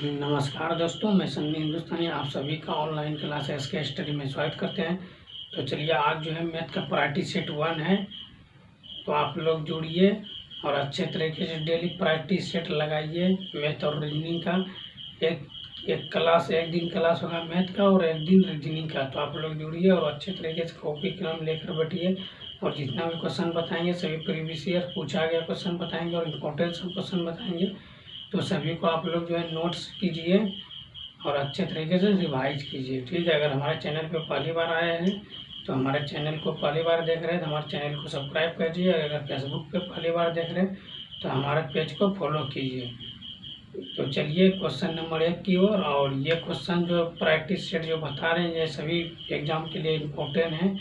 नमस्कार दोस्तों, मैं सन्नी हिंदुस्तानी आप सभी का ऑनलाइन क्लास एसके स्टडी में स्वागत करते हैं। तो चलिए, आज जो है मैथ का प्रायोरिटी सेट 1 है। तो आप लोग जुड़िए और अच्छे तरीके से डेली प्रायोरिटी सेट लगाइए मैथ और रीजनिंग का। एक दिन क्लास होगा मैथ का और एक दिन रीजनिंग का। तो आप लोग जुड़िए और अच्छे तरीके से कॉपी कलम लेकर बैठिए और जितना भी क्वेश्चन बताएंगे सभी प्रीवियस ईयर पूछा गया क्वेश्चन बताएंगे और इम्पोर्टेंट सब क्वेश्चन बताएंगे। तो सभी को आप लोग जो है नोट्स कीजिए और अच्छे तरीके से रिवाइज कीजिए, ठीक है। अगर हमारे चैनल पे पहली बार आए हैं तो हमारे चैनल को पहली बार देख रहे हैं तो हमारे चैनल को सब्सक्राइब कीजिए। अगर फेसबुक पे पहली बार देख रहे हैं तो हमारे पेज को फॉलो कीजिए। तो चलिए क्वेश्चन नंबर 1 की ओर। और ये क्वेश्चन जो प्रैक्टिस सेट जो बता रहे हैं ये सभी एग्जाम के लिए इम्पोर्टेंट है।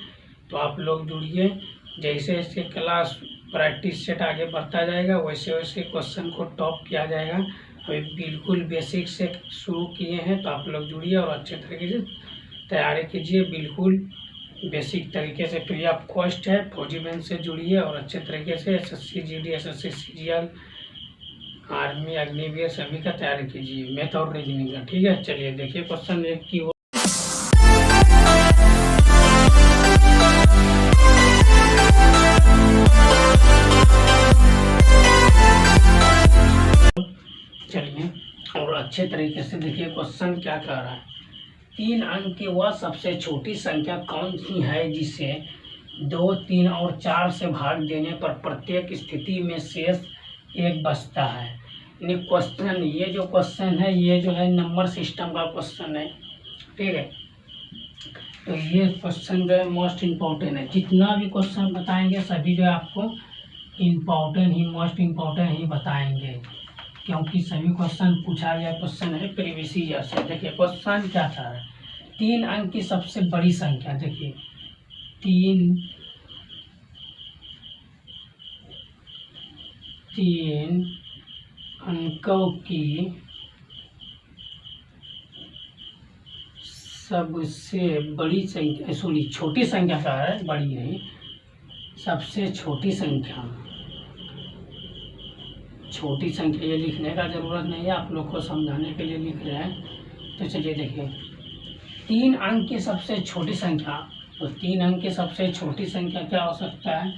तो आप लोग जुड़िए, जैसे जैसे क्लास प्रैक्टिस सेट आगे बढ़ता जाएगा वैसे वैसे क्वेश्चन को टॉप किया जाएगा। अभी बिल्कुल बेसिक से शुरू किए हैं तो आप लोग जुड़िए और अच्छे तरीके से तैयारी कीजिए। बिल्कुल बेसिक तरीके से फ्री ऑफ कॉस्ट है। फौजी बैंक से जुड़िए और अच्छे तरीके से SSC GD, SSC CGL, army, Agniveer सभी का तैयारी कीजिए मैथ और रीजनिंग का, ठीक है। चलिए देखिए क्वेश्चन 1 की ओर। चलिए और अच्छे तरीके से देखिए क्वेश्चन क्या कह रहा है। 3 अंक की वह सबसे छोटी संख्या कौन सी है जिसे 2, 3 और 4 से भाग देने पर प्रत्येक स्थिति में शेष 1 बचता है। यानी क्वेश्चन, ये जो क्वेश्चन है ये जो है नंबर सिस्टम का क्वेश्चन है, ठीक है। तो ये क्वेश्चन जो है मोस्ट इम्पोर्टेंट है। जितना भी क्वेश्चन बताएंगे सभी जो है आपको इम्पोर्टेंट ही, मोस्ट इम्पोर्टेंट ही बताएंगे, क्योंकि सभी क्वेश्चन पूछा गया क्वेश्चन है प्रीवियस ईयर से। देखिए क्वेश्चन क्या था, 3 अंक की सबसे बड़ी संख्या। देखिए 3 अंकों की सबसे बड़ी संख्या, सॉरी छोटी संख्या का है, बड़ी नहीं, सबसे छोटी संख्या। छोटी संख्या ये लिखने का ज़रूरत नहीं है, आप लोग को समझाने के लिए लिख रहे हैं। तो चलिए देखिए 3 अंक की सबसे छोटी संख्या। तो 3 अंक की सबसे छोटी संख्या क्या हो सकता है?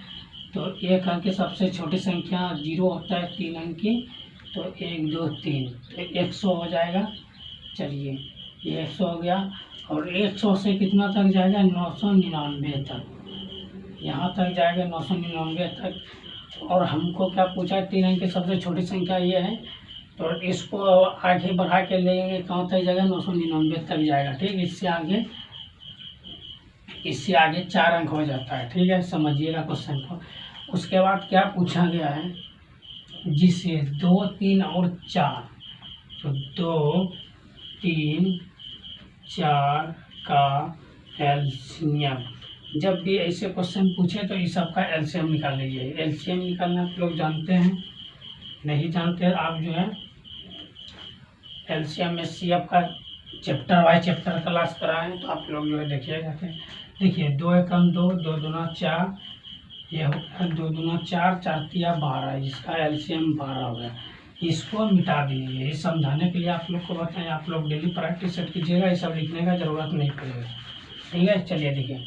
तो 1 अंक की सबसे छोटी संख्या 0 होता है 3 अंक की। तो 1, 2, 3 तो 100 हो जाएगा। चलिए ये 100 हो गया और 100 से कितना तक जाएगा? 999 तक, यहाँ तक जाएगा 999 तक। और हमको क्या पूछा है? 3 अंक की सबसे छोटी संख्या ये है, तो इसको आगे बढ़ा के लेंगे कहाँ तक जाएगा? 999 तक जाएगा, ठीक। इससे आगे 4 अंक हो जाता है, ठीक है। समझिएगा क्वेश्चन को। उसके बाद क्या पूछा गया है? जिसे 2, 3 और 4, तो 2, 3, 4 का एलसीएम। जब भी ऐसे क्वेश्चन पूछे तो इस सब का एलसीएम निकाल लीजिए। एलसीएम निकालना आप लोग जानते हैं? नहीं जानते आप जो है एलसीएम एचसीएफ का चैप्टर वाइज चैप्टर क्लास कराएं तो आप लोग जो है देखिएगा। देखिए 2 एकम 2, 2 दूना 4, ये हो गया 2 दूना 4, 4 तिया 12, इसका एलसीएम 12 हो गया। इसको मिटा दीजिए। ये समझाने के लिए आप लोग को बताएं, आप लोग डेली प्रैक्टिस सेट कीजिएगा, ये सब लिखने का ज़रूरत नहीं पड़ेगा, ठीक है। चलिए देखिए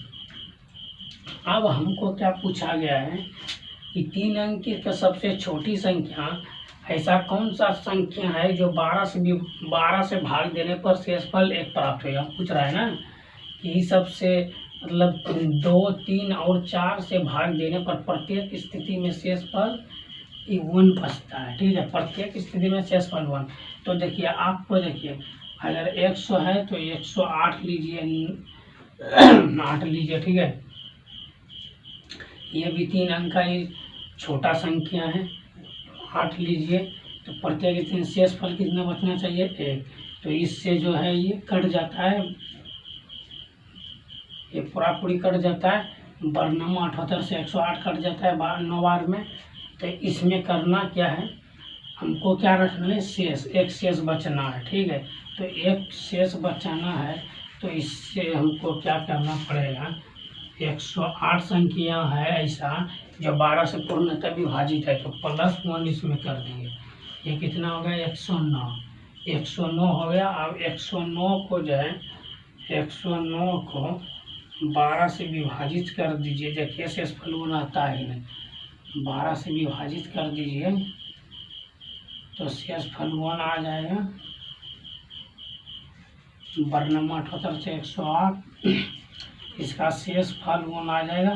अब हमको क्या पूछा गया है कि 3 अंक की सबसे छोटी संख्या ऐसा कौन सा संख्या है जो 12 से भाग देने पर शेषफल 1 प्राप्त होगा। पूछ रहा है ना कि सबसे मतलब 2, 3 और 4 से भाग देने पर प्रत्येक स्थिति में शेषफल 1 बचता है, ठीक है। प्रत्येक स्थिति में शेषफल 1। तो देखिए आपको, देखिए अगर 100 है तो 108 लीजिए, 8 लीजिए, ठीक है। ये भी 3 अंक का ही छोटा संख्या है, 8 लीजिए। तो प्रत्येक स्थिति में शेषफल कितना बचना चाहिए? 1। तो इससे जो है ये कट जाता है, ये पूरा पूरी कट जाता है। वर्णम 78 से 108 कट जाता है 9 बार में। तो इसमें करना क्या है, हमको क्या रखना है? शेष, 1 शेष बचना है, ठीक है। तो 1 शेष बचाना है तो इससे हमको क्या करना पड़ेगा? 108 संख्या है ऐसा जो 12 से पूर्णतः विभाजित है, तो +1 इसमें कर देंगे। ये कितना हो गया? 109। 109 हो गया। अब 109 को जो है 109 को 12 से विभाजित कर दीजिए। देखिए शेषफल आता है कि नहीं, 12 से विभाजित कर दीजिए तो शेषफल आ जाएगा। वर्णम 78 से 108, इसका शेषफल आ जाएगा।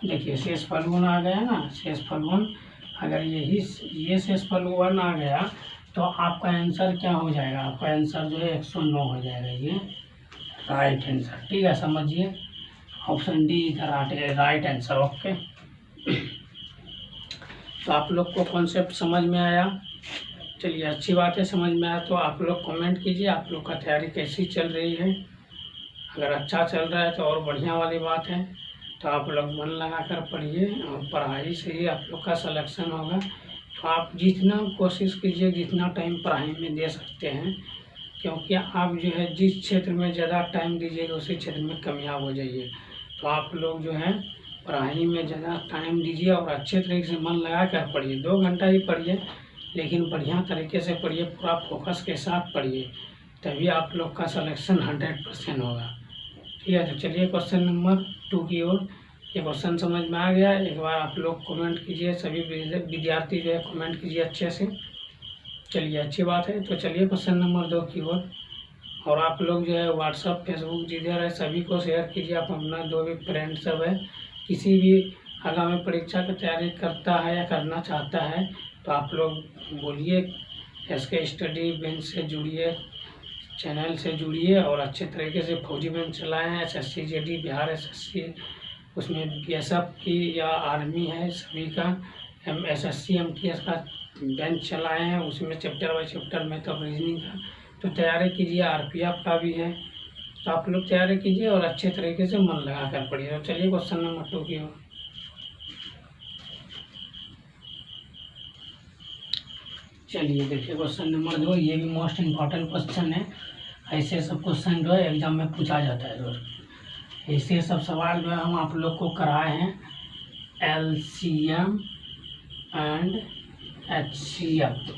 देखिए शेषफल आ गया ना, शेषफल अगर ये शेषफल आ गया तो आपका आंसर क्या हो जाएगा, आपका आंसर जो है 109 हो जाएगा। ये राइट आंसर, ठीक है, समझिए ऑप्शन डी इधर राइट आंसर। ओके, तो आप लोग को कॉन्सेप्ट समझ में आया? चलिए अच्छी बात है, समझ में आया तो आप लोग कमेंट कीजिए आप लोग का तैयारी कैसी चल रही है। अगर अच्छा चल रहा है तो और बढ़िया वाली बात है, तो आप लोग मन लगा कर पढ़िए और पढ़ाई से ही आप लोग का सिलेक्शन होगा। तो आप जितना कोशिश कीजिए, जितना टाइम पढ़ाई में दे सकते हैं, क्योंकि आप जो है जिस क्षेत्र में ज़्यादा टाइम दीजिएगा उसी क्षेत्र में कामयाब हो जाइए। तो आप लोग जो है पढ़ाई में ज़्यादा टाइम दीजिए और अच्छे तरीके से मन लगा कर पढ़िए। 2 घंटा ही पढ़िए, लेकिन बढ़िया तरीके से पढ़िए, पूरा फोकस के साथ पढ़िए, तभी आप लोग का सिलेक्शन 100% होगा। ठीक है, तो चलिए क्वेश्चन नंबर 2 की ओर। ये क्वेश्चन समझ में आ गया? एक बार आप लोग कमेंट कीजिए, सभी विद्यार्थी जो है कमेंट कीजिए अच्छे से। चलिए अच्छी बात है, तो चलिए क्वेश्चन नंबर 2 की ओर। और आप लोग जो है व्हाट्सअप फेसबुक जिधर है सभी को शेयर कीजिए। आप अपना जो भी फ्रेंड सब है, किसी भी आगामी परीक्षा की तैयारी करता है या करना चाहता है, तो आप लोग बोलिए SK स्टडी बेंच से जुड़िए, चैनल से जुड़िए और अच्छे तरीके से फौजी बेंच चलाएँ। SSC JD बिहार SSC, उसमें BSF की या आर्मी है सभी का, SSC MTS का बेंच चलाए हैं, उसमें चैप्टर बाई चैप्टर में तो रीजनिंग का तो तैयारी कीजिए। RPF का भी है, तो आप लोग तैयारी कीजिए और अच्छे तरीके से मन लगा कर पढ़िए। तो चलिए क्वेश्चन नंबर 2 की ओर। चलिए देखिए क्वेश्चन नंबर 2, ये भी मोस्ट इम्पॉर्टेंट क्वेश्चन है। ऐसे सब क्वेश्चन जो है एग्जाम में पूछा जाता है दोस्त। ऐसे सब सवाल जो है हम आप लोग को कराए हैं LCM and HCF।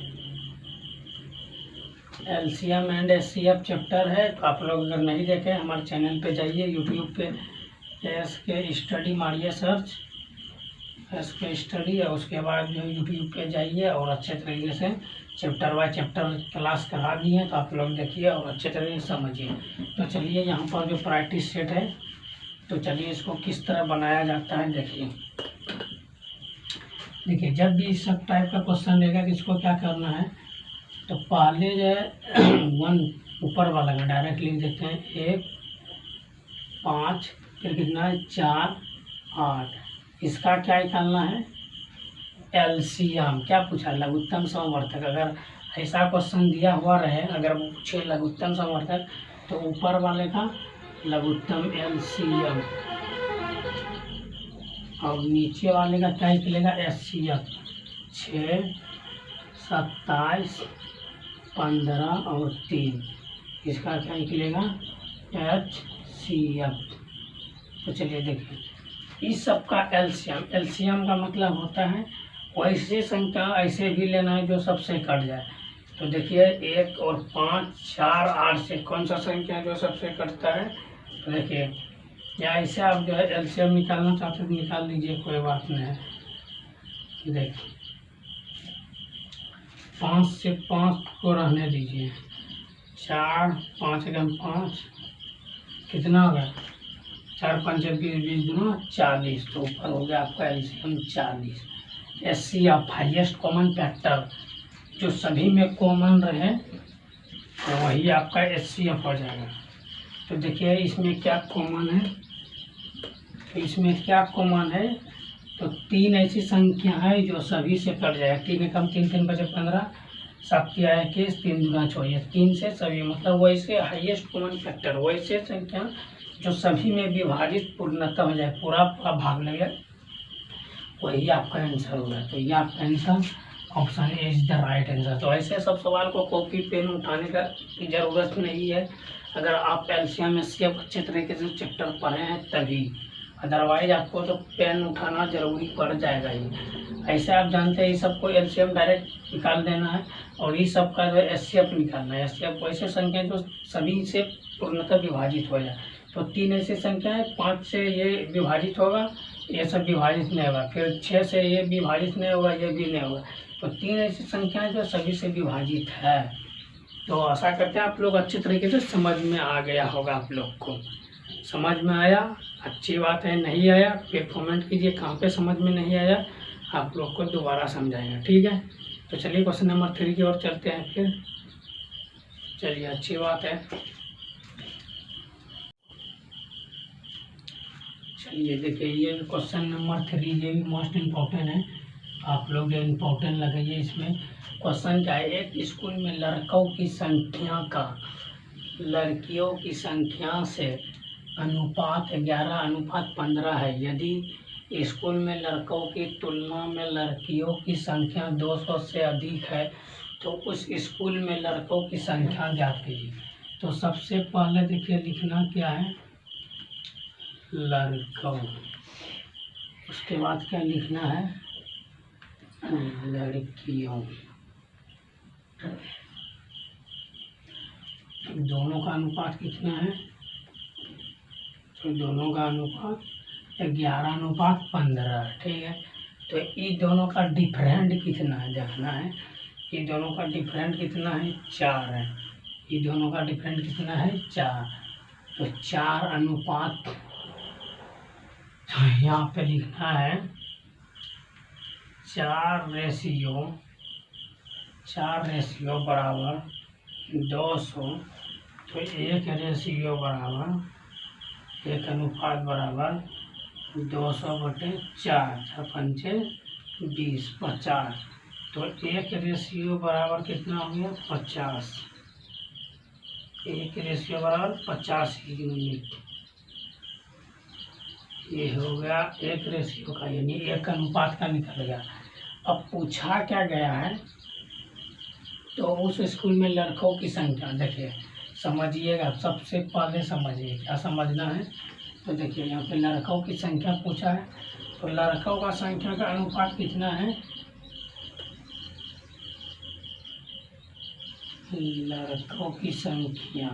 LCM and HCF chapter है, तो आप लोग अगर नहीं देखें हमारे चैनल पे जाइए, यूट्यूब पे SK स्टडी मारिए सर्च, SK स्टडी, और उसके बाद जो है यूट्यूब पे जाइए और अच्छे तरीके से चैप्टर बाय चैप्टर क्लास करा दी है, तो आप लोग देखिए और अच्छे तरीके से समझिए। तो चलिए यहाँ पर जो प्रैक्टिस सेट है, तो चलिए इसको किस तरह बनाया जाता है देखिए। देखिए जब भी इस सब टाइप का क्वेश्चन लेगा कि इसको क्या करना है, तो पहले जो है 1 ऊपर वाला का डायरेक्ट लिख देते हैं, 1 5 फिर कितना है 4 8। इसका क्या निकालना है LCM। क्या पूछा, लघुत्तम समवर्धक। अगर ऐसा क्वेश्चन दिया हुआ रहे, अगर वो पूछे लघुत्तम समवर्धक, तो ऊपर वाले का लघुत्तम LCM और नीचे वाले का क्या निकलेगा HCF। 6 27 15 और 3, इसका क्या निकलेगा HCF। तो चलिए देखिए इस सब का LCM का मतलब होता है वैसे संख्या ऐसे भी लेना है जो सबसे कट जाए। तो देखिए 1 और 5 4 8 से कौन सा संख्या जो सबसे कटता है, तो देखिए या ऐसे आप जो है LCM निकालना चाहते हैं तो निकाल लीजिए, कोई बात नहीं है। देखिए 5 से 5 को रहने दीजिए, 4 5 एकम 5 कितना होगा 4 5 20 20 दूना 40, तो ऊपर हो गया आपका LCM 40। HCF highest common factor, जो सभी में कॉमन रहे तो वही आपका HCF हो जाएगा। तो देखिए इसमें क्या कॉमन है, तो इसमें क्या कॉमन है, तो 3 ऐसी संख्या है जो सभी से कट जाएगा। 3 एकम 3 3 बचे 15, 7 आया कि 3 दूना 24, 3 से सभी, मतलब वैसे हाईएस्ट कॉमन फैक्टर वैसे संख्या जो सभी में विभाजित पूर्णतः हो जाए, पूरा पूरा भाग लगे, वही आपका आंसर होगा। तो ये आपका answer option A is the right answer. तो ऐसे सब सवाल को कॉपी पेन उठाने का ज़रूरत नहीं है। अगर आप LCM HCF अच्छे तरीके से चैप्टर पढ़े हैं तभी, अदरवाइज आपको तो पेन उठाना जरूरी पड़ जाएगा ही। ऐसे आप जानते हैं ये सबको एलसीएम डायरेक्ट निकाल देना है और ये सब का जो है एचसीएफ निकालना है। एचसीएफ वैसे संख्या जो सभी से पूर्णतः विभाजित हो जाए। तो 3 ऐसी संख्या है, 5 से ये विभाजित होगा, ये सब विभाजित नहीं होगा, फिर 6 से ये विभाजित नहीं होगा, ये भी नहीं होगा। तो 3 ऐसी संख्याएं जो सभी से विभाजित है। तो आशा करते हैं आप लोग अच्छी तरीके से समझ में आ गया होगा। आप लोग को समझ में आया, अच्छी बात है। नहीं आया फिर कमेंट कीजिए कहाँ पे समझ में नहीं आया, आप लोग को दोबारा समझाएंगे, ठीक है। तो चलिए क्वेश्चन नंबर 3 की ओर चलते हैं फिर। चलिए अच्छी बात है। चलिए देखिए ये क्वेश्चन नंबर 3 ये भी मोस्ट इम्पोर्टेंट है, आप लोग जो इम्पोर्टेंट लगाइए इसमें। क्वेश्चन क्या है, एक स्कूल में लड़कों की संख्या का लड़कियों की संख्या से अनुपात 11:15 है। यदि स्कूल में लड़कों की तुलना में लड़कियों की संख्या 200 से अधिक है तो उस स्कूल में लड़कों की संख्या ज्ञात कीजिए। तो सबसे पहले देखिए लिखना क्या है, लड़कों, उसके बाद क्या लिखना है, लड़कियों। दोनों का अनुपात कितना है, तो दोनों का अनुपात 11:15, ठीक है। तो ये दोनों का डिफरेंट कितना है देखना है, ये दोनों का डिफरेंट कितना है, 4 है। ये दोनों का डिफरेंट कितना है, 4। तो 4 अनुपात, तो यहाँ पे लिखना है 4 रेशियो बराबर 200। तो 1 रेशियो बराबर 1 अनुपात बराबर 200/4, 6×5 = 20, 50। तो 1 रेशियो बराबर कितना हो गया, 50। 1 रेशियो बराबर 50 यूनिट, ये हो गया 1 रेशियो का, यानी 1 अनुपात का निकल गया। अब पूछा क्या गया है, तो उस स्कूल में लड़कों की संख्या, देखिए समझिएगा, सबसे पहले समझिए क्या समझना है। तो देखिए यहाँ पे लड़कों की संख्या पूछा है, तो लड़कों का संख्या का अनुपात कितना है, लड़कों की संख्या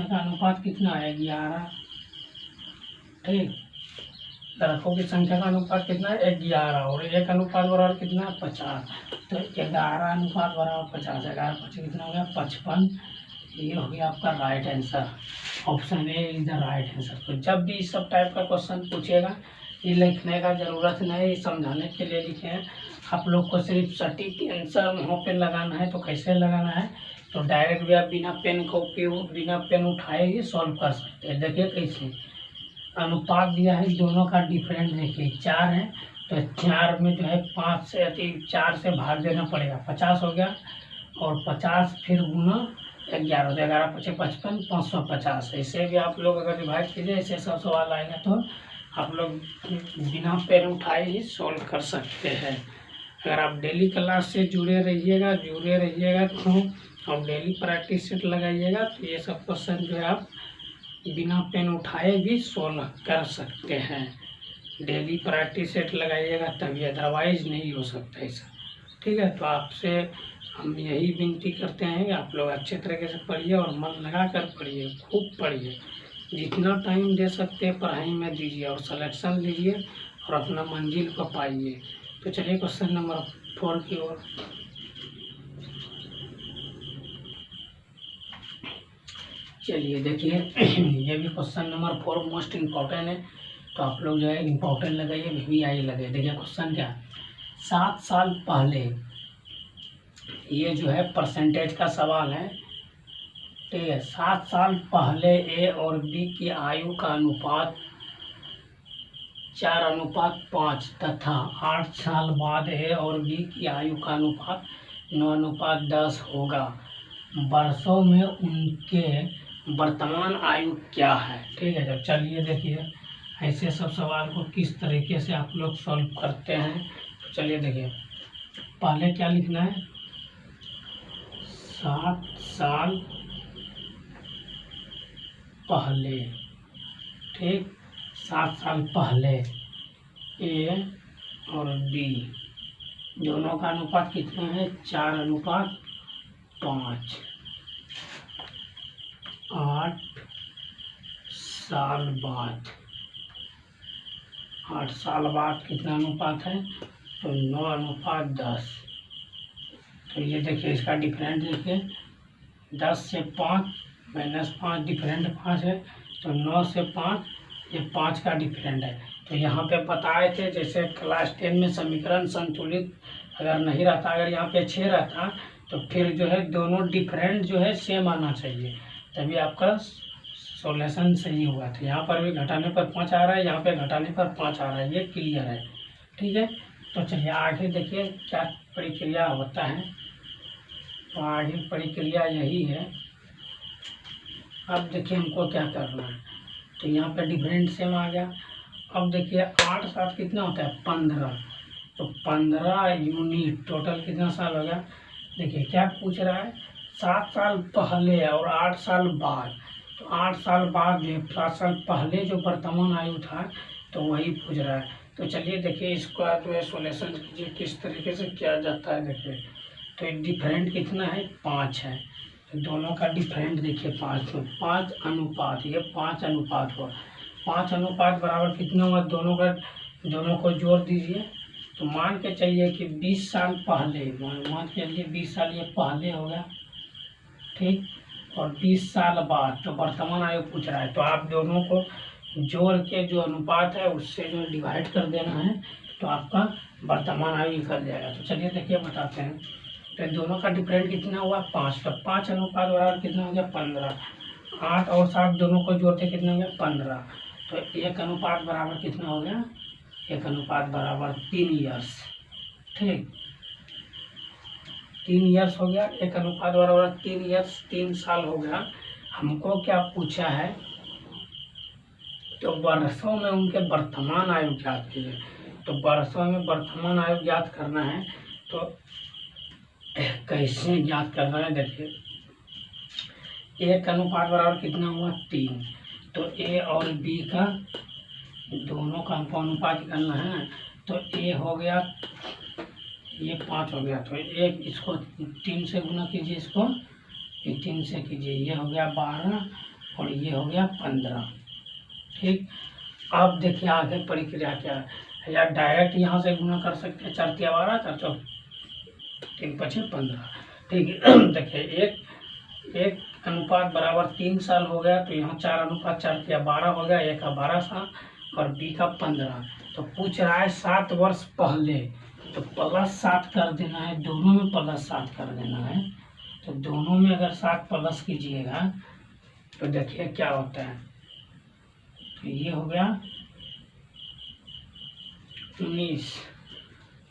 का अनुपात कितना है, 11, ठीक। लड़कों की संख्या का अनुपात कितना है, 11, और 1 अनुपात बराबर कितना है, 50। तो 11 अनुपात बराबर 50, 11×5 कितना हो गया, 55। ये हो गया आपका right answer, option A is the right answer. तो जब भी इस सब टाइप का क्वेश्चन पूछेगा, ये लिखने का ज़रूरत नहीं, समझाने के लिए लिखे हैं। आप लोग को सिर्फ सटीक आंसर मुँह पे लगाना है। तो कैसे लगाना है, तो डायरेक्ट भी आप बिना पेन उठाए ही सॉल्व कर सकते हैं। देखिए कैसे अनुपात दिया है, दोनों का डिफरेंट देखिए 4 है, तो 4 में जो है 5 से 4 से भाग देना पड़ेगा, 50 हो गया, और 50 फिर गुना 11, तो 11×5 = 55, 550। ऐसे भी आप लोग अगर डिवाइड कीजिए, ऐसे सब सवाल आएगा तो आप लोग बिना पेन उठाए ही सॉल्व कर सकते हैं। अगर आप डेली क्लास से जुड़े रहिएगा तो आप डेली प्रैक्टिस सेट लगाइएगा, तो ये सब क्वेश्चन जो है आप बिना पेन उठाए भी सॉल्व कर सकते हैं। डेली प्रैक्टिस सेट लगाइएगा तभी, अदरवाइज नहीं हो सकता ऐसा, ठीक है। तो आपसे हम यही विनती करते हैं कि आप लोग अच्छे तरीके से पढ़िए और मन लगा कर पढ़िए, खूब पढ़िए, जितना टाइम दे सकते हैं पढ़ाई में दीजिए और सिलेक्शन लीजिए और अपना मंजिल को पाइए। तो चलिए क्वेश्चन नंबर 4 की ओर। चलिए देखिए ये भी क्वेश्चन नंबर 4 मोस्ट इम्पोर्टेंट है, तो आप लोग जो है इम्पोर्टेंट लगाइए, VVI लगे। देखिए क्वेश्चन क्या, 7 साल पहले, ये जो है परसेंटेज का सवाल है, ठीक है। 7 साल पहले ए और बी की आयु का अनुपात 4:5 तथा 8 साल बाद ए और बी की आयु का अनुपात 9:10 होगा। वर्षों में उनके वर्तमान आयु क्या है, ठीक है। जब चलिए देखिए ऐसे सब सवाल को किस तरीके से आप लोग सॉल्व करते हैं, तो चलिए देखिए पहले क्या लिखना है, 7 साल पहले, ठीक, 7 साल पहले ए और बी दोनों का अनुपात कितना है 4:5। 8 साल बाद, 8 साल बाद कितना अनुपात है तो 9:10। तो ये देखिए इसका डिफरेंट देखिए 10 से 5 -5 डिफरेंट 5 है, तो 9 से 5 ये 5 का डिफरेंट है। तो यहाँ पे बताए थे जैसे क्लास 10 में समीकरण संतुलित अगर नहीं रहता, अगर यहाँ पे 6 रहता तो फिर जो है दोनों डिफरेंट जो है सेम आना चाहिए, तभी आपका सॉल्यूशन सही हुआ। तो यहाँ पर भी घटाने पर 5 आ रहा है, यहाँ पे घटाने पर 5 आ रहा है, ये क्लियर है, ठीक है। तो चलिए आगे देखिए क्या प्रक्रिया होता है। तो आगे प्रक्रिया यही है। अब देखिए हमको क्या करना है, तो यहाँ पे डिफरेंट सेम आ गया। अब देखिए 8 7 कितना होता है 15, तो 15 यूनिट टोटल कितना साल हो गया। देखिए क्या पूछ रहा है 7 साल पहले और 8 साल बाद, तो 8 साल बाद जो 7 साल पहले जो वर्तमान आयु था तो वही पूछ रहा है। तो चलिए देखिए इसका जो है सोल्यूशन कीजिए किस तरीके से किया जाता है। देखिए तो डिफरेंट कितना है 5 है, तो दोनों का डिफरेंट देखिए 5, तो 5 अनुपात, ये 5 अनुपात हुआ। 5 अनुपात बराबर कितना हुआ, दोनों को जोड़ दीजिए। तो मान के चलिए कि 20 साल पहले, मान के चलिए 20 साल ये पहले हो गया, ठीक, और 20 साल बाद तो वर्तमान आयु पूछ रहा है, तो आप दोनों को जोड़ के जो अनुपात है उससे जो डिवाइड कर देना है, तो आपका वर्तमान आयु निकल जाएगा। तो चलिए देखिए बताते हैं। तो दोनों का डिफरेंट कितना हुआ 5, तो 5 अनुपात बराबर कितना हो गया 15। 8 और 7 दोनों को जोड़ते कितना हो गया 15, तो 1 अनुपात बराबर कितना हो गया, 1 अनुपात बराबर 3 ईयर्स, ठीक, 3 ईयर्स हो गया। 1 अनुपात बराबर 3 ईयर्स, 3 साल हो गया। हमको क्या पूछा है, तो वर्षों में उनके वर्तमान आयु ज्ञात कीजिए। तो वर्षों में वर्तमान आयु ज्ञात करना है, तो कैसे ज्ञात करना है। देखिए 1 अनुपात बराबर कितना हुआ 3, तो ए और बी का दोनों का अनुपात निकालना है। तो ए हो गया, ये 5 हो गया, तो एक इसको 3 से गुना कीजिए, इसको 3 से कीजिए, ये हो गया 12 और ये हो गया 15, ठीक। अब देखिए आगे प्रक्रिया क्या है, या डायरेक्ट यहाँ से गुना कर सकते हैं, 4 × 12 4 × 3 × 5 15, ठीक है। देखिए एक अनुपात बराबर 3 साल हो गया, तो यहाँ 4 अनुपात 4 × 12 हो गया, ए का 12 साल और बी का 15। तो पूछ रहा है 7 वर्ष पहले, तो +7 कर देना है, दोनों में +7 कर देना है। तो दोनों में अगर 7 प्लस कीजिएगा तो देखिए क्या होता है। तो ये हो गया 19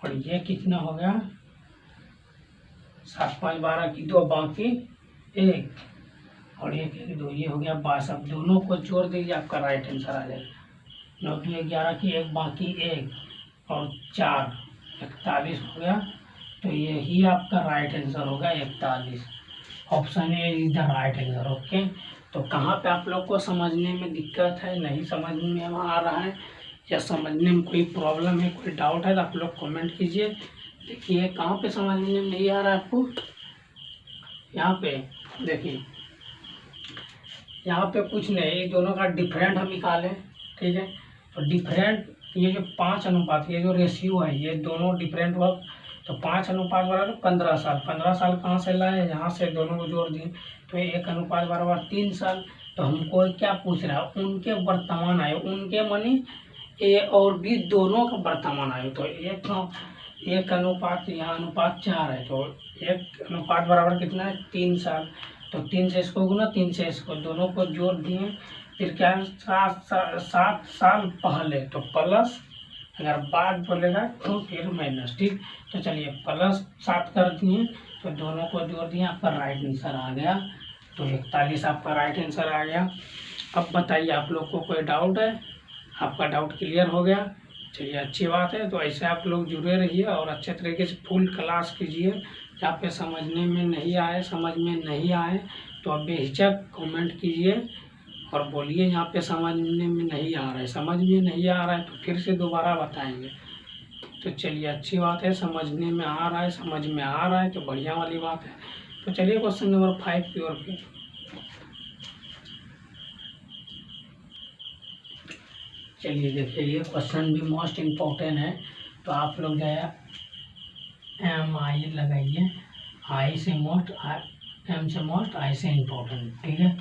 और ये कितना हो गया 7 5 12 की 2 बाकी 1 और 1 1 2, ये हो गया 22। अब दोनों को जोड़ दीजिए, आपका राइट आंसर आ जाएगा। 9 2 11 की 1 बाकी 1 और 4 41 हो गया। तो यही आपका राइट आंसर होगा 41। Option A is the right answer. Okay, तो कहाँ पे आप लोग को समझने में दिक्कत है, नहीं समझ में आ रहा है या समझने में कोई प्रॉब्लम है, कोई डाउट है, तो आप लोग कमेंट कीजिए। देखिए कहाँ पे समझने में नहीं आ रहा है आपको, यहाँ पे देखिए, यहाँ पे कुछ नहीं, दोनों का डिफरेंट हम निकालें, ठीक है। तो डिफरेंट ये जो 5 अनुपात, ये जो रेशियो है, ये दोनों डिफरेंट हुआ। तो 5 अनुपात बराबर 15 साल, 15 साल कहाँ से लाए, यहाँ से दोनों को जोड़ दिए। तो 1 अनुपात बराबर 3 साल। तो हमको क्या पूछ रहा है, उनके वर्तमान आयु, उनके मानी ए और बी दोनों का वर्तमान आयु। तो एक अनुपात, यहाँ अनुपात 4 है, तो 1 अनुपात बराबर कितना है 3 साल। तो 3 से इसको गुना, 3 से इसको, दोनों को जोड़ दिए। फिर क्या है 7 साल पहले, तो प्लस, अगर बाद बोलेगा तो फिर माइनस, ठीक। तो चलिए +7 कर दिए, तो दोनों को जोड़ दिए, आपका राइट आंसर आ गया। तो 41 आपका राइट आंसर आ गया। अब बताइए आप लोग को कोई डाउट है, आपका डाउट क्लियर हो गया, चलिए अच्छी बात है। तो ऐसे आप लोग जुड़े रहिए और अच्छे तरीके से फुल क्लास कीजिए। यहाँ पे समझने में नहीं आए, समझ में नहीं आए तो आप बेहिचक कमेंट कीजिए और बोलिए यहाँ पे समझने में नहीं आ रहा है, समझ में नहीं आ रहा है तो फिर से दोबारा बताएंगे। तो चलिए अच्छी बात है, समझने में आ रहा है, समझ में आ रहा है तो बढ़िया वाली बात है। तो चलिए क्वेश्चन नंबर 5 की ओर पे। चलिए देखिए, ये क्वेश्चन भी मोस्ट इम्पोर्टेंट है, तो आप लोग जो है MI लगाइए, आई से मोस्ट, एम से मोस्ट, आई से इम्पोर्टेंट, ठीक है।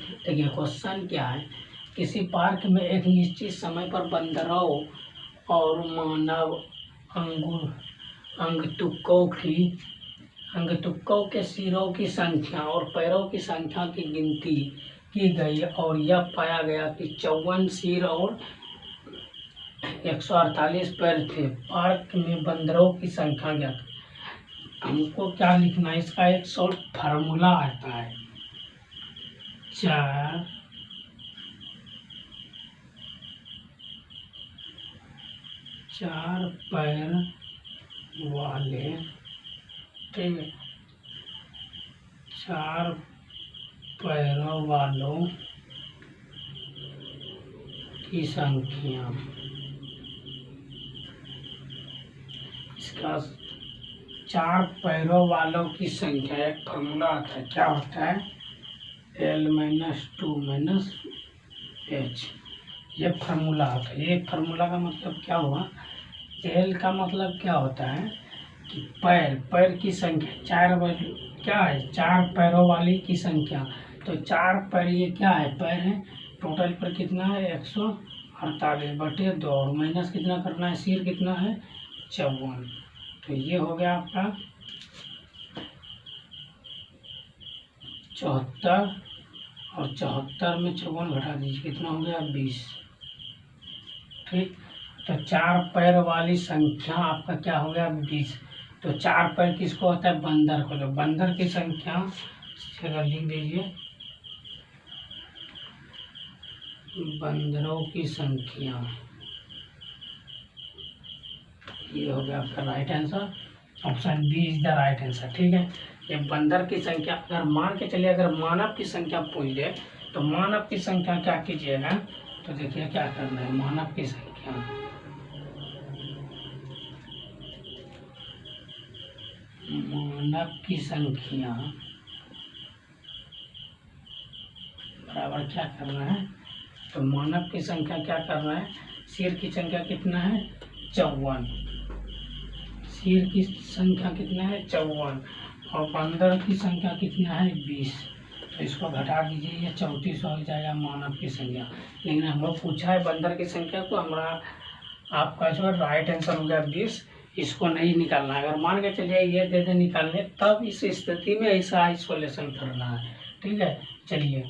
देखिए क्वेश्चन क्या है, किसी पार्क में एक निश्चित समय पर बंदरों और मानव अंगतुक्कों के सिरों की संख्या और पैरों की संख्या की गिनती की गई और यह पाया गया कि 54 सिर और 148 पैर थे। पार्क में बंदरों की संख्या ज्ञात। हमको क्या लिखना है, इसका एक शॉर्ट फार्मूला आता है, 4 पैर वाले, ठीक है, 4 पैरों वालों की संख्या। इसका 4 पैरों वालों की संख्या एक फार्मूला आता है, क्या होता है, L-2 -H, ये फार्मूला होता है। ये फार्मूला का मतलब क्या हुआ, L का मतलब क्या होता है कि पैर की संख्या, 4 क्या है, 4 पैरों वाली की संख्या। तो 4 पैर ये क्या है, पैर है, टोटल पर कितना है 148/2 और माइनस कितना करना है, सिर कितना है 54। तो ये हो गया आपका 74 और 74 में 54 घटा दीजिए, कितना हो गया 20, ठीक। तो 4 पैर वाली संख्या आपका क्या हो गया 20। तो 4 पैर किसको होता है, बंदर को। तो बंदर की संख्या अगर लिख दीजिए, बंदरों की संख्या, ये हो गया आपका right answer, option B is the right answer, ठीक है। ये बंदर की संख्या, अगर मान के चलिए अगर मानव की संख्या पूछ दे तो मानव की संख्या क्या कीजिएगा, तो देखिए क्या करना है, मानव की संख्या, मानव की संख्या बराबर क्या करना है, तो मानव की संख्या क्या करना है, सिर की संख्या कितना है 54, सिर की संख्या कितना है 54 और बंदर की संख्या कितना है 20। तो इसको घटा दीजिए, ये 34 हो जाएगा मानव की संख्या। लेकिन हम लोग पूछा है बंदर की संख्या, तो हमारा आपका जो है राइट आंसर हो गया 20। इसको नहीं निकालना है, अगर मान के चलिए ये दे दे निकालने, तब इस स्थिति में ऐसा आइसोलेशन करना है, ठीक है। चलिए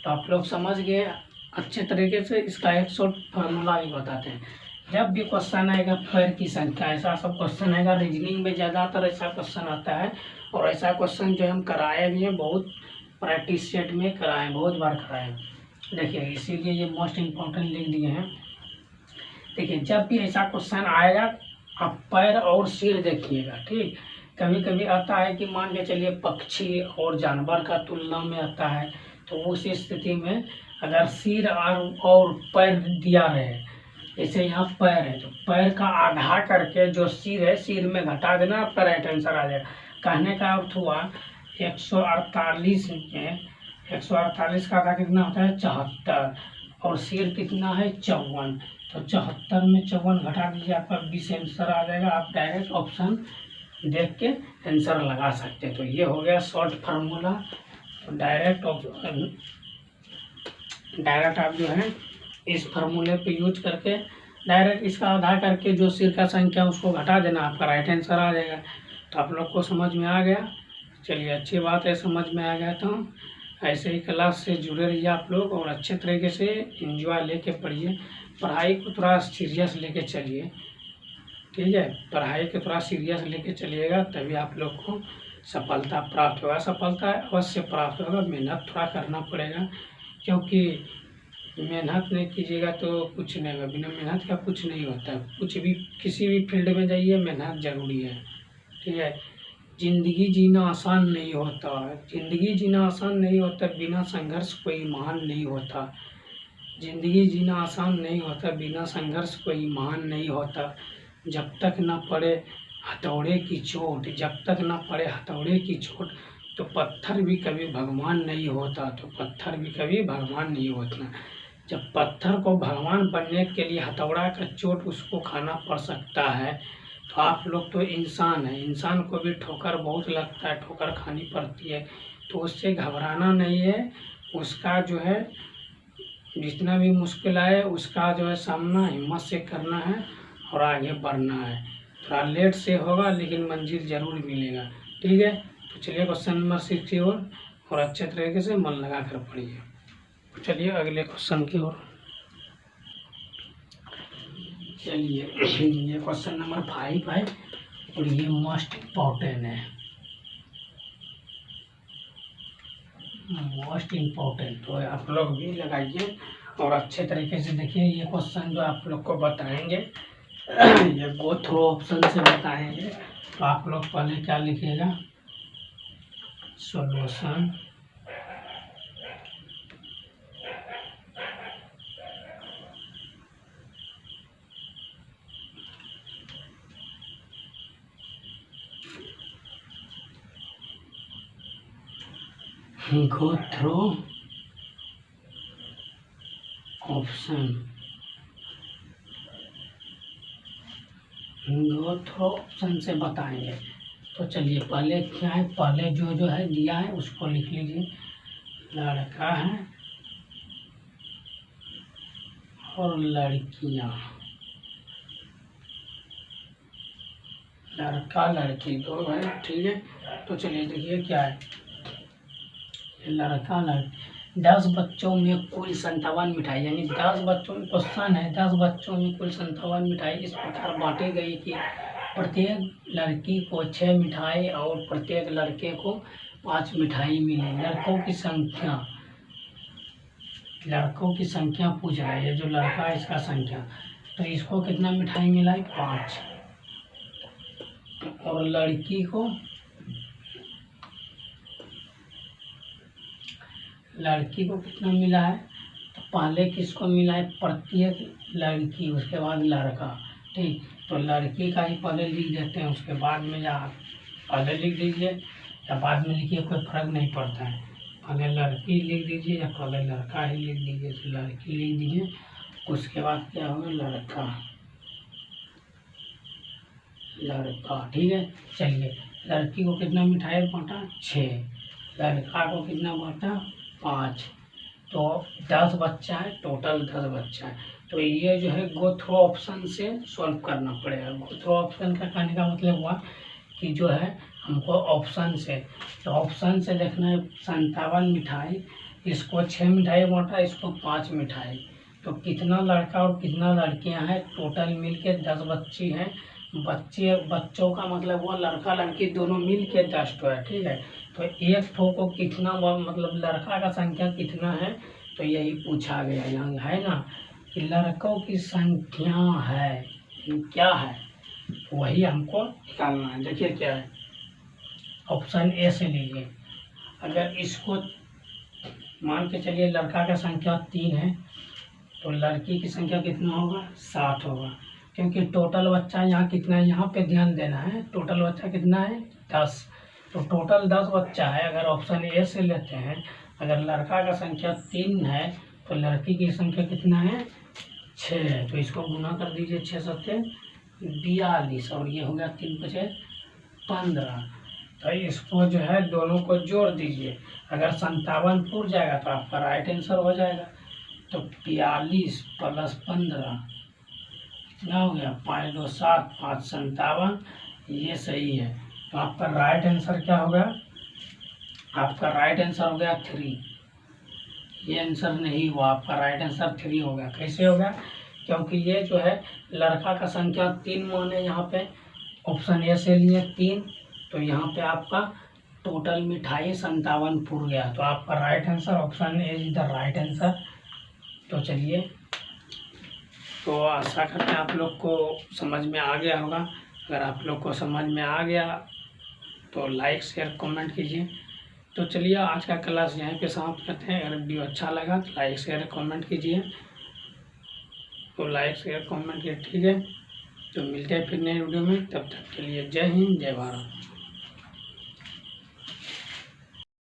तो आप लोग समझ गए अच्छे तरीके से। इसका एक शॉर्ट फार्मूला भी बताते हैं। जब भी क्वेश्चन आएगा पैर की संख्या, ऐसा सब क्वेश्चन आएगा, रीजनिंग में ज़्यादातर ऐसा क्वेश्चन आता है और ऐसा क्वेश्चन जो हम कराए भी हैं, बहुत प्रैक्टिस सेट में कराए, बहुत बार कराए। देखिए इसीलिए ये मोस्ट इम्पोर्टेंट लिख दिए हैं। देखिए जब भी ऐसा क्वेश्चन आएगा आप पैर और सिर देखिएगा, ठीक। कभी कभी आता है कि मान के चलिए पक्षी और जानवर का तुलना में आता है, तो उस स्थिति में अगर सिर और पैर दिया रहे, जैसे यहाँ पैर है तो पैर का आधा करके जो सिर है, सिर में घटा देना, आपका राइट आंसर आ जाएगा। कहने का अर्थ हुआ 148 में 148 का आधा कितना होता है 74 और सिर कितना है 54। तो 74 में 54 घटा दीजिए, आपका 20 आंसर आ जाएगा। आप डायरेक्ट ऑप्शन देख के आंसर लगा सकते हैं। तो ये हो गया शॉर्ट फार्मूला। तो डायरेक्ट आप जो है इस फार्मूले पे यूज करके डायरेक्ट इसका आधा करके जो सिर का संख्या उसको घटा देना, आपका राइट आंसर आ जाएगा। तो आप लोग को समझ में आ गया। चलिए अच्छी बात है, समझ में आ गया। तो ऐसे ही क्लास से जुड़े रहिए आप लोग और अच्छे तरीके से एंजॉय लेके पढ़िए। पढ़ाई को थोड़ा सीरियस लेके चलिए, ठीक है। पढ़ाई को थोड़ा सीरियस लेके चलिएगा, तभी आप लोग को सफलता प्राप्त होगा। सफलता अवश्य प्राप्त होगा, मेहनत थोड़ा करना पड़ेगा, क्योंकि मेहनत नहीं कीजिएगा तो कुछ नहीं होगा। बिना मेहनत का कुछ नहीं होता। कुछ भी किसी भी फील्ड में जाइए, मेहनत जरूरी है, ठीक है। जिंदगी जीना आसान नहीं होता। जिंदगी जीना आसान नहीं होता, बिना संघर्ष कोई महान नहीं होता। जिंदगी जीना आसान नहीं होता, बिना संघर्ष कोई महान नहीं होता। जब तक न पड़े हथौड़े की चोट, जब तक न पड़े हथौड़े की चोट, तो पत्थर भी कभी भगवान नहीं होता। तो पत्थर भी कभी भगवान नहीं होता। जब पत्थर को भगवान बनने के लिए हथौड़ा का चोट उसको खाना पड़ सकता है, तो आप लोग तो इंसान हैं, इंसान को भी ठोकर बहुत लगता है, ठोकर खानी पड़ती है। तो उससे घबराना नहीं है, उसका जो है जितना भी मुश्किल आए उसका जो है सामना हिम्मत से करना है और आगे बढ़ना है। थोड़ा लेट से होगा लेकिन मंजिल जरूर मिलेगा। ठीक है, तो चलिए क्वेश्चन नंबर 6 की ओर और अच्छे तरीके से मन लगा कर पढ़िए। तो चलिए अगले क्वेश्चन की ओर चलिए। ये क्वेश्चन नंबर 5 है और ये मोस्ट इम्पोर्टेंट है, मोस्ट इम्पोर्टेंट। तो आप लोग भी लगाइए और अच्छे तरीके से देखिए। ये क्वेश्चन जो आप लोग को बताएंगे ये गो थ्रू ऑप्शन से बताएंगे। तो आप लोग पहले क्या लिखिएगा, solution, go through option, go through option से बताएंगे। तो चलिए पहले क्या है, पहले जो है दिया है उसको लिख लीजिए। लड़का है और लड़कियां, लड़का लड़की दो है। ठीक है, तो चलिए देखिए क्या है, लड़का लड़की। 10 बच्चों में कुल 57 मिठाई, यानी 10 बच्चों में क्वेश्चन है, 10 बच्चों में कुल 57 मिठाई इस प्रकार बांटी गई कि प्रत्येक लड़की को 6 मिठाई और प्रत्येक लड़के को 5 मिठाई मिली। लड़कों की संख्या पूछ रहा है, ये जो लड़का है इसका संख्या, तो इसको कितना मिठाई मिला है, 5। और लड़की को कितना मिला है, तो पहले किसको मिला है, प्रत्येक लड़की, उसके बाद लड़का। ठीक, तो लड़की का ही पहले लिख देते हैं, उसके बाद में या पहले लिख दीजिए या बाद में लिखिए, कोई फर्क नहीं पड़ता है। पहले लड़की लिख दीजिए या पहले लड़का ही लिख दीजिए। तो लड़की लिख दीजिए, उसके बाद क्या होगा, लड़का। ठीक है, चलिए लड़की को कितना मिठाई बांटा, 6। लड़का को कितना बांटा, 5। तो 10 बच्चा है, टोटल 10 बच्चा है। तो ये जो है गो थ्रू ऑप्शन से सॉल्व करना पड़ेगा। गो थ्रू ऑप्शन का कहने का मतलब हुआ कि जो है हमको ऑप्शन से, तो ऑप्शन से देखना है 57 मिठाई, इसको 6 मिठाई बांटा, इसको 5 मिठाई। तो कितना लड़का और कितना लड़कियां हैं, टोटल मिल के 10 बच्ची हैं। बच्चों का मतलब वो लड़का लड़की दोनों मिल के 10 है। ठीक है, तो एक ठो को कितना मतलब लड़का का संख्या कितना है, तो यही पूछा गया यहाँ है ना, कि लड़कों की संख्या है क्या है, वही हमको निकालना है। देखिए क्या है, ऑप्शन ए से लीजिए। अगर इसको मान के चलिए लड़का का संख्या 3 है, तो लड़की की संख्या कितना होगा, 7 होगा। क्योंकि टोटल बच्चा यहाँ कितना है, यहाँ पे ध्यान देना है, टोटल बच्चा कितना है, 10। तो टोटल 10 बच्चा है। अगर ऑप्शन ए से लेते हैं, अगर लड़का का संख्या 3 है तो लड़की की संख्या कितना है, 6 है। तो इसको गुना कर दीजिए, 6 सत्ते 42 और ये हो गया 3 × 5 = 15। तो इसको जो है दोनों को जोड़ दीजिए। अगर 57 पूर जाएगा तो आपका राइट आंसर हो जाएगा। तो 42 + 15 कितना हो गया, 5 × 2 = 7, 5 × 57, ये सही है। तो आपका राइट आंसर क्या होगा, आपका राइट आंसर हो गया 3। ये आंसर नहीं हुआ, आपका राइट आंसर 3 होगा। कैसे होगा, क्योंकि ये जो है लड़का का संख्या 3 माने यहाँ पे ऑप्शन ए से लिए 3, तो यहाँ पे आपका टोटल मिठाई 57 पूर गया। तो आपका right answer option A is the right answer. तो चलिए, तो आशा करते हैं आप लोग को समझ में आ गया होगा। अगर आप लोग को समझ में आ गया तो लाइक शेयर कमेंट कीजिए। तो चलिए आज का क्लास यहीं पे समाप्त करते हैं। अगर वीडियो अच्छा लगा तो लाइक शेयर कमेंट कीजिए। तो लाइक शेयर कमेंट कीजिए, ठीक है। तो मिलते हैं फिर नए वीडियो में, तब तक के लिए जय हिंद जय भारत।